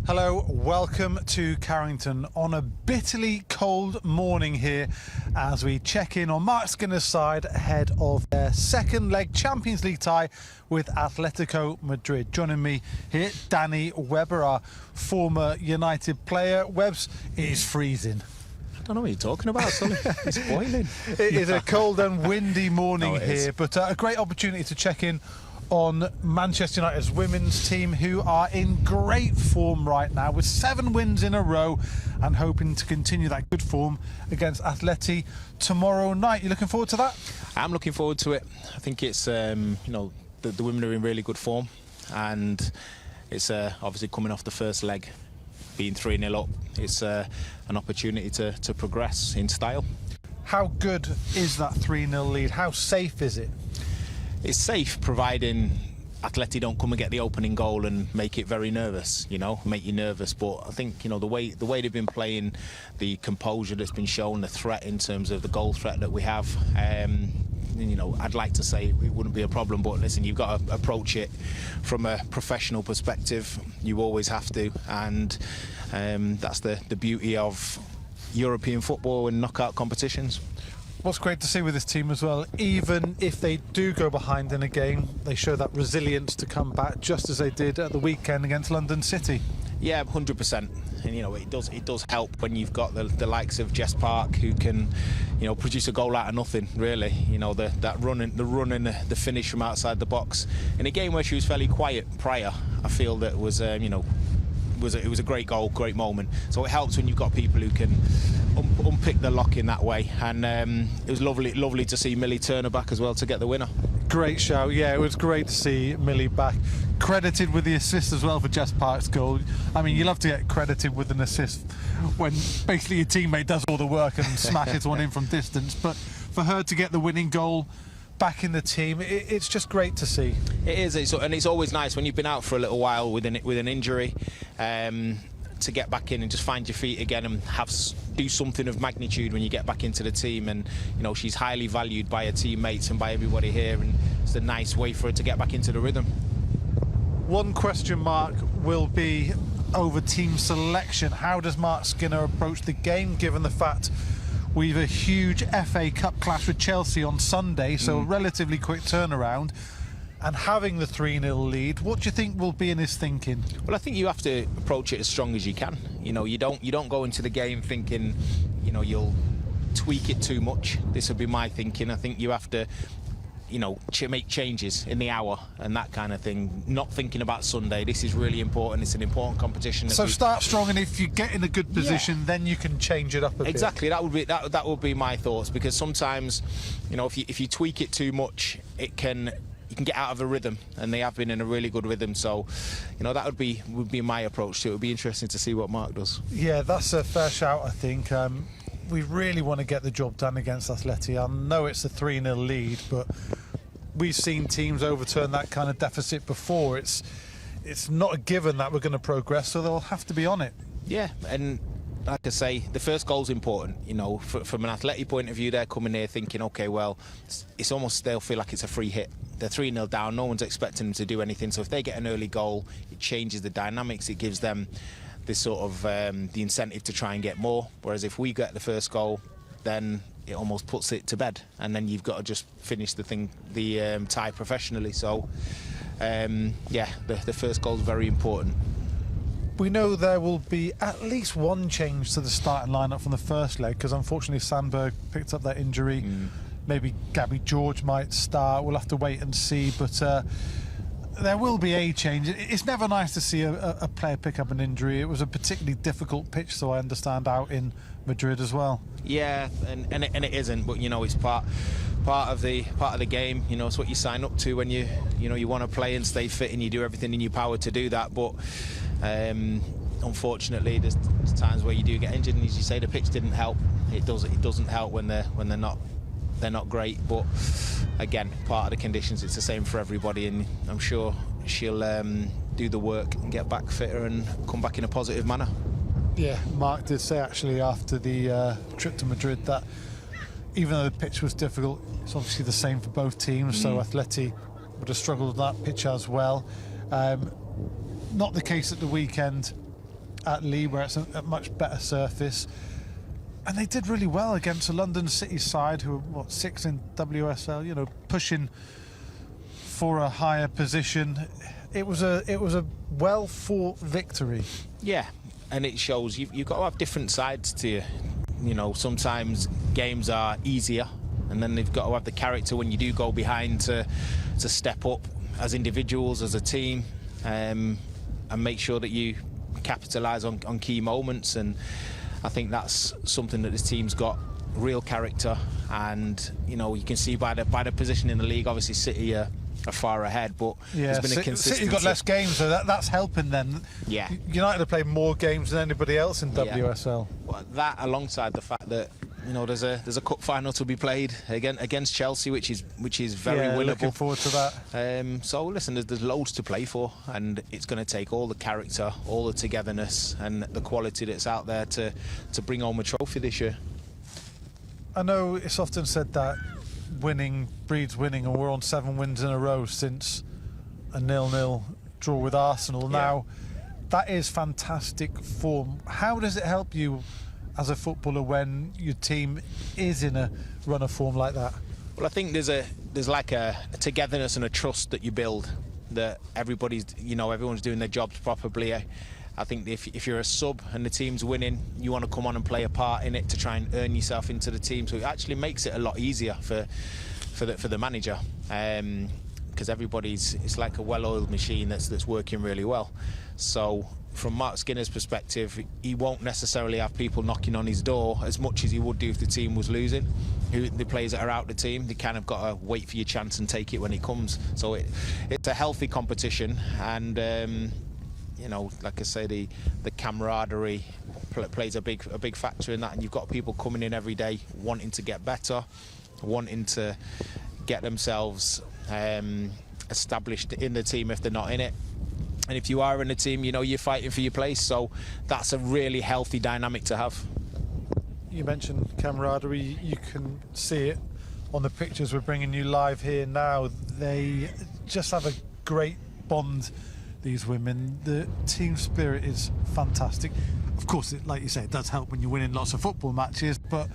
Hello, welcome to Carrington on a bitterly cold morning here as we check in on Mark Skinner's side ahead of their second leg Champions League tie with Atletico Madrid. Joining me here, Danny Webber, our former United player. Webbs, it is freezing. I don't know what you're talking about, Sully. It's boiling. It is a cold and windy morning here, is. but a great opportunity to check in on Manchester United's women's team, who are in great form right now with 7 wins in a row and hoping to continue that good form against Atleti tomorrow night. You looking forward to that? I'm looking forward to it. I think it's, the women are in really good form, and it's obviously coming off the first leg, being 3-0 up. It's an opportunity to progress in style. How good is that 3-0 lead? How safe is it? It's safe, providing Atleti don't come and get the opening goal and make it very nervous, make you nervous. But I think, the way they've been playing, the composure that's been shown, the threat in terms of the goal threat that we have, I'd like to say it wouldn't be a problem, but listen, you've got to approach it from a professional perspective. You always have to, and that's the beauty of European football and knockout competitions. What's great to see with this team as well, even if they do go behind in a game, they show that resilience to come back, just as they did at the weekend against London City. Yeah, 100%. And it does help when you've got the likes of Jess Park, who can, produce a goal out of nothing, really. The run and the finish from outside the box. In a game where she was fairly quiet prior, I feel that was, it was a great goal, great moment. So it helps when you've got people who can unpick the lock in that way. And it was lovely to see Millie Turner back as well to get the winner. Great shout. Yeah, it was great to see Millie back. Credited with the assist as well for Jess Park's goal. I mean, you love to get credited with an assist when basically your teammate does all the work and smashes one in from distance. But for her to get the winning goal back in the team, it's just great to see. It is, and it's always nice when you've been out for a little while with an injury, to get back in and just find your feet again and do something of magnitude when you get back into the team. And she's highly valued by her teammates and by everybody here, and it's a nice way for her to get back into the rhythm. One question mark will be over team selection. How does Mark Skinner approach the game, given the fact we've a huge FA Cup clash with Chelsea on Sunday, so a relatively quick turnaround, and having the 3-0 lead? What do you think will be in his thinking? Well, I think you have to approach it as strong as you can. You don't go into the game thinking, you'll tweak it too much. This would be my thinking. I think you have to, make changes in the hour and that kind of thing. Not thinking about Sunday. This is really important. It's an important competition. So start strong, and if you get in a good position, then you can change it up a bit. Exactly. That would be my thoughts, because sometimes, if you tweak it too much, you can get out of a rhythm, and they have been in a really good rhythm. So, that would be my approach to it. It would be interesting to see what Mark does. Yeah, that's a fair shout, I think. We really want to get the job done against Atleti. I know it's a 3-0 lead, but we've seen teams overturn that kind of deficit before. It's not a given that we're going to progress, so they'll have to be on it. Yeah, and like I say, the first goal's important. From an Atleti point of view, they're coming here thinking, okay, well, it's almost, they'll feel like it's a free hit. They're 3-0 down, no one's expecting them to do anything, so if they get an early goal, it changes the dynamics. It gives them this sort of the incentive to try and get more, whereas if we get the first goal, then it almost puts it to bed, and then you've got to just finish the tie professionally. So the first goal is very important. We know there will be at least one change to the starting lineup from the first leg, because unfortunately Sandberg picked up that injury. Maybe Gabby George might start. We'll have to wait and see, but there will be a change. It's never nice to see a player pick up an injury. It was a particularly difficult pitch, so I understand, out in Madrid as well. Yeah, and it isn't, but it's part of the game. It's what you sign up to when you want to play and stay fit, and you do everything in your power to do that. But unfortunately, there's times where you do get injured, and as you say, the pitch didn't help. It doesn't help when they're not great. But again, part of the conditions. It's the same for everybody, and I'm sure she'll do the work and get back fitter and come back in a positive manner. Yeah, Mark did say actually after the trip to Madrid that even though the pitch was difficult, it's obviously the same for both teams. So Atleti would have struggled with that pitch as well. Not the case at the weekend. at Lee, where it's a much better surface. And they did really well against a London City side who are, 6th in WSL, you know, pushing for a higher position. It was a well-fought victory. Yeah, and it shows you've got to have different sides to you. You know, sometimes games are easier, and then they've got to have the character when you do go behind to step up as individuals, as a team, and make sure that you capitalise on key moments. And I think that's something that this team's got, real character. And you know, you can see by the position in the league, obviously City are far ahead, but yeah, there's been a consistency. City's got less games, so that's helping them. Yeah, United have played more games than anybody else in WSL. Well, that alongside the fact that, you know, there's a cup final to be played against Chelsea, which is very winnable. Looking forward to that. So listen, there's loads to play for, and it's going to take all the character, all the togetherness, and the quality that's out there to bring home a trophy this year. I know it's often said that winning breeds winning, and we're on 7 wins in a row since a 0-0 draw with Arsenal. Yeah. Now, that is fantastic form. How does it help you as a footballer when your team is in a run of form like that? Well, I think there's like a togetherness and a trust that you build, that everyone's doing their jobs properly. I think if you're a sub and the team's winning, you want to come on and play a part in it to try and earn yourself into the team. So it actually makes it a lot easier for the manager, because it's like a well-oiled machine that's working really well. So from Mark Skinner's perspective, he won't necessarily have people knocking on his door as much as he would do if the team was losing. The players that are out the team, they kind of got to wait for your chance and take it when it comes. So it's a healthy competition, and you know, like I say, the camaraderie plays a big factor in that, and you've got people coming in every day wanting to get better, wanting to get themselves established in the team if they're not in it. And if you are in the team, you know, you're fighting for your place. So that's a really healthy dynamic to have. You mentioned camaraderie. You can see it on the pictures we're bringing you live here now. They just have a great bond, these women. The team spirit is fantastic. Of course, like you say, it does help when you're winning lots of football matches, but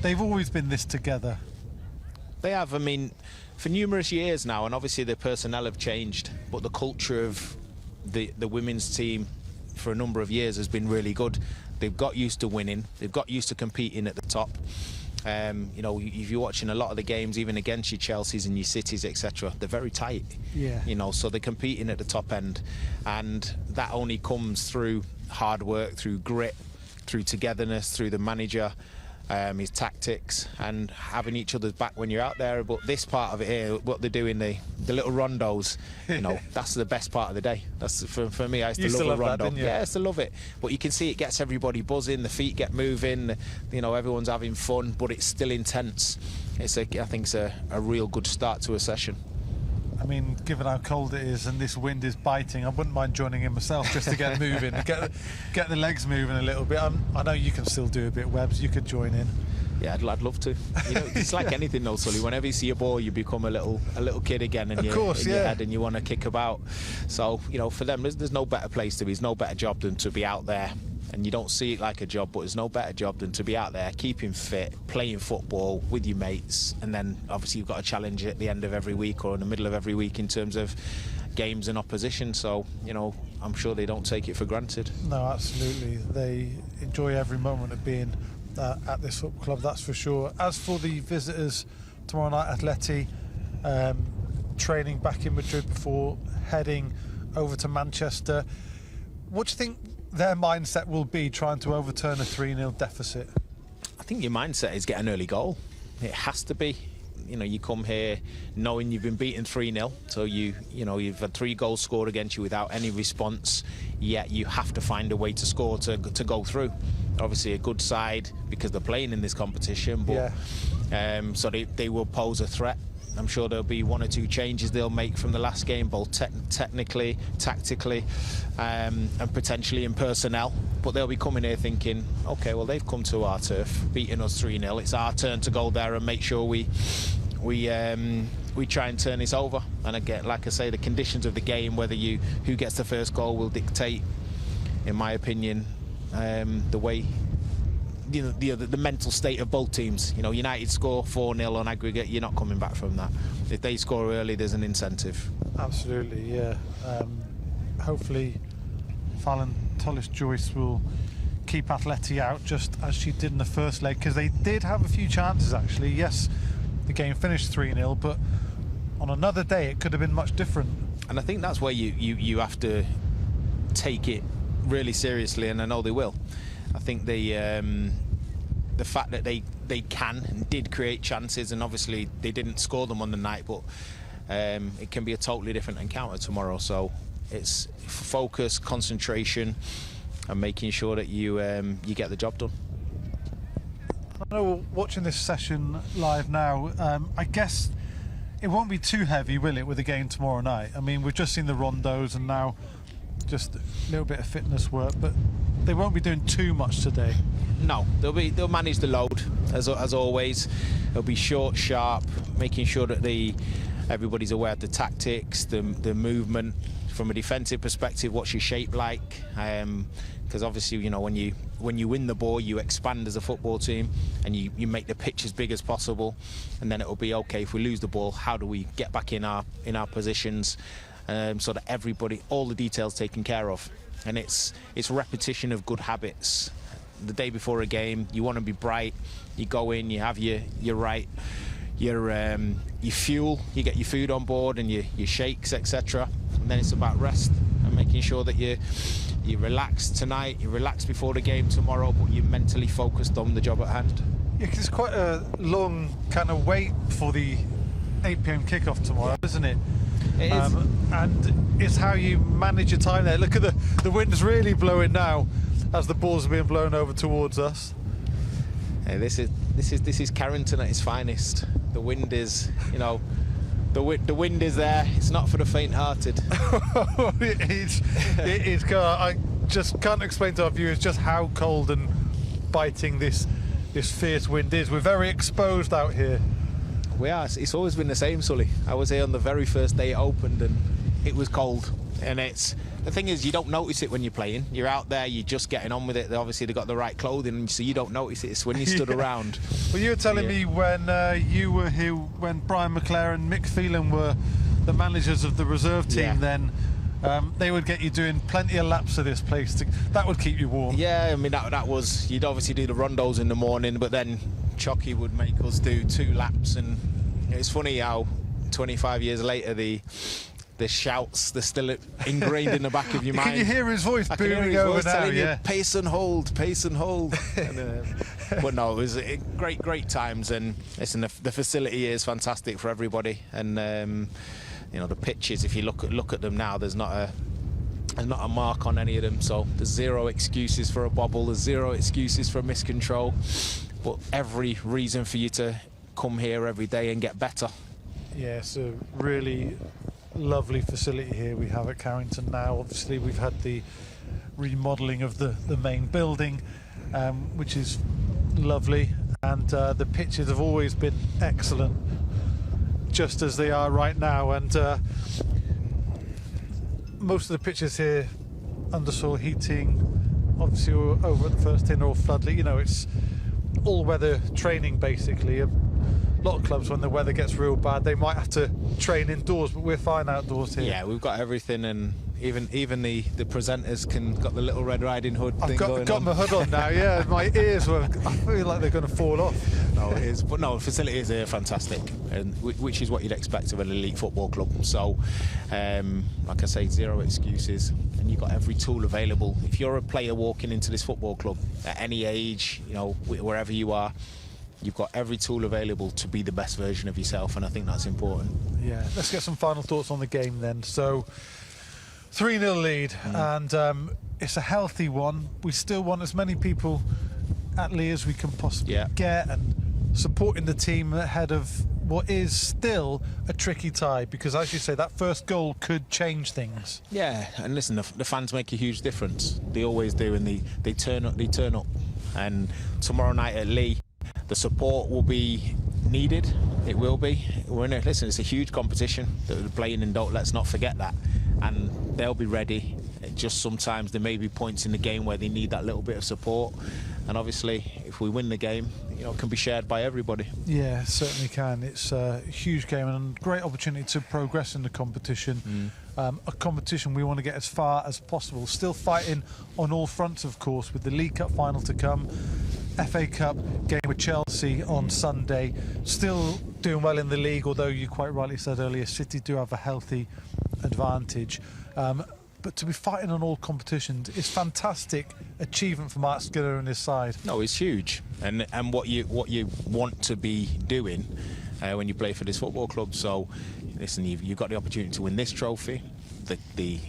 they've always been this together. They have, I mean, for numerous years now, and obviously the personnel have changed, but the culture of the women's team for a number of years has been really good. They've got used to winning, they've got used to competing at the top. You know, if you're watching a lot of the games, even against your Chelseas and your Cities, etc., they're very tight. Yeah. You know, so they're competing at the top end, and that only comes through hard work, through grit, through togetherness, through the manager, his tactics, and having each other's back when you're out there. But this part of it here, what they do in the little rondos, you know, that's the best part of the day. That's for me. I used to love a rondo. That, yeah, I used to love it. But you can see it gets everybody buzzing. The feet get moving. You know, everyone's having fun, but it's still intense. I think it's a real good start to a session. I mean, given how cold it is and this wind is biting, I wouldn't mind joining in myself just to get moving, get the legs moving a little bit. I know you can still do a bit, Webbs. You could join in. Yeah, I'd love to. You know, it's like anything, though, Sully. Whenever you see a ball, you become a little kid again, and your head, and you want to kick about. So, you know, for them, there's no better place to be. There's no better job than to be out there. And you don't see it like a job, but there's no better job than to be out there, keeping fit, playing football with your mates, and then obviously you've got a challenge at the end of every week or in the middle of every week in terms of games and opposition. So, you know, I'm sure they don't take it for granted. No, absolutely. They enjoy every moment of being at this football club, that's for sure. As for the visitors tomorrow night, Atleti, training back in Madrid before heading over to Manchester. What do you think their mindset will be trying to overturn a 3-0 deficit? I think your mindset is get an early goal. It has to be. You know, you come here knowing you've been beaten 3-0, so you've had 3 goals scored against you without any response, yet you have to find a way to score to go through. Obviously a good side because they're playing in this competition, but so they will pose a threat. I'm sure there'll be 1 or 2 changes they'll make from the last game, both technically, tactically, and potentially in personnel. But they'll be coming here thinking, okay, well, they've come to our turf, beating us 3-0. It's our turn to go there and make sure we try and turn this over. And again, like I say, the conditions of the game, who gets the first goal will dictate in my opinion, the way, the mental state of both teams. United score 4-0 on aggregate, you're not coming back from that. If they score early, there's an incentive. Absolutely, yeah. Hopefully Fallon Tullis-Joyce will keep Atleti out just as she did in the first leg, because they did have a few chances actually. Yes, the game finished 3-0, but on another day it could have been much different. And I think that's where you have to take it really seriously, and I know they will. I think the fact that they can and did create chances, and obviously they didn't score them on the night, but it can be a totally different encounter tomorrow. So it's focus, concentration, and making sure that you get the job done. I know, watching this session live now, I guess it won't be too heavy, will it, with the game tomorrow night? I mean, we've just seen the rondos and now just a little bit of fitness work, but they won't be doing too much today. No, they'll manage the load as always. They'll be short, sharp, making sure that everybody's aware of the tactics, the movement. From a defensive perspective, what's your shape like? Because obviously, when you win the ball, you expand as a football team, and you make the pitch as big as possible. And then it'll be okay if we lose the ball. How do we get back in our positions, so that everybody, all the details taken care of? And it's repetition of good habits. The day before a game, you want to be bright. You go in, you have your fuel, you get your food on board and your shakes, etc. And then it's about rest and making sure that you relax tonight, you relax before the game tomorrow, but you're mentally focused on the job at hand. Yeah, 'cause it's quite a long kind of wait for the 8 p.m. kickoff tomorrow, isn't it? It is. And it's how you manage your time there. Look at the wind's really blowing now as the balls are being blown over towards us. Hey, this is Carrington at its finest. The wind is, the wind is there. It's not for the faint-hearted. it is. I just can't explain to our viewers just how cold and biting this fierce wind is. We're very exposed out here. We are. It's always been the same, Sully. I was here on the very first day it opened, and it was cold. And the thing is, you don't notice it when you're playing. You're out there, you're just getting on with it. Obviously, they've got the right clothing, so you don't notice it. It's when you stood around. Well, you were telling me when you were here, when Brian McClare and Mick Phelan were the managers of the reserve team, then they would get you doing plenty of laps of this place. That would keep you warm. Yeah, I mean, that was, you'd obviously do the rondos in the morning, but then Chocky would make us do 2 laps. And it's funny how 25 years later, the shouts, they're still ingrained in the back of your mind. Can you hear his voice booming over now? Telling you, pace and hold, pace and hold. But no, it was great times, and listen, the facility is fantastic for everybody, and the pitches, if you look at them now, there's not a mark on any of them, so there's zero excuses for a bobble, there's zero excuses for a miscontrol, but every reason for you to come here every day and get better. Yeah, it's a really lovely facility here we have at Carrington now. Obviously, we've had the remodelling of the main building, which is lovely, and the pitches have always been excellent, just as they are right now. And most of the pitches here, undersoil heating, obviously over at the first tin, are all floodlit. It's all-weather training basically. A lot of clubs, when the weather gets real bad, they might have to train indoors, but we're fine outdoors here. Yeah, we've got everything, and even the presenters got the Little Red Riding Hood I've thing going on. Got my hood on now. Yeah, my ears I feel like they're going to fall off. No, it is, but no, the facility is fantastic, and which is what you'd expect of an elite football club. So, like I say, zero excuses, and you've got every tool available. If you're a player walking into this football club at any age, wherever you are, you've got every tool available to be the best version of yourself, and I think that's important. Yeah, let's get some final thoughts on the game then. So, 3-0 lead, and it's a healthy one. We still want as many people at Lee as we can possibly get, and supporting the team ahead of what is still a tricky tie, because as you say, that first goal could change things. Yeah, and listen, the fans make a huge difference. They always do, and they turn up. And tomorrow night at Lee, the support will be needed. It will be. Listen, it's a huge competition that we're playing in. Let's not forget that. And they'll be ready. just sometimes there may be points in the game where they need that little bit of support, and obviously if we win the game, it can be shared by everybody. Yeah, it certainly can. It's a huge game and a great opportunity to progress in the competition. A competition we want to get as far as possible. Still fighting on all fronts, of course, with the League Cup final to come, FA Cup game with Chelsea on Sunday. Still doing well in the league, although you quite rightly said earlier, City do have a healthy advantage. But to be fighting on all competitions is fantastic achievement for Mark Skinner and his side. No, it's huge, and what you want to be doing when you play for this football club. So, listen, you've got the opportunity to win this trophy, the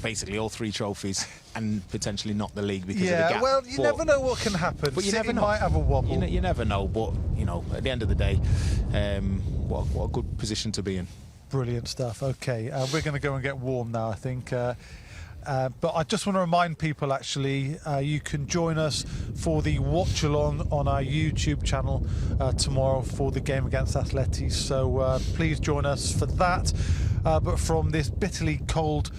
basically all 3 trophies, and potentially not the league because of the gap. Well, you never know what can happen. But you City never know. might have a wobble. You never know, but at the end of the day, what a good position to be in. Brilliant stuff. Okay, we're going to go and get warm now, I think. But I just want to remind people, actually, you can join us for the watch along on our YouTube channel tomorrow for the game against Atleti. So please join us for that. But from this bitterly cold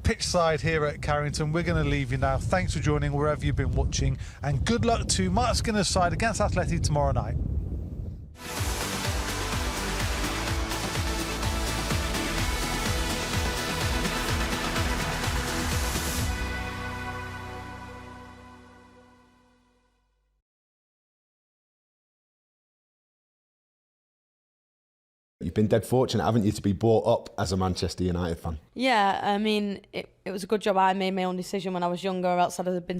pitch side here at Carrington, we're going to leave you now. Thanks for joining wherever you've been watching, and good luck to Mark Skinner's side against Atleti tomorrow night. You've been dead fortunate, haven't you, to be brought up as a Manchester United fan? Yeah, I mean, it was a good job I made my own decision when I was younger, or else I'd have been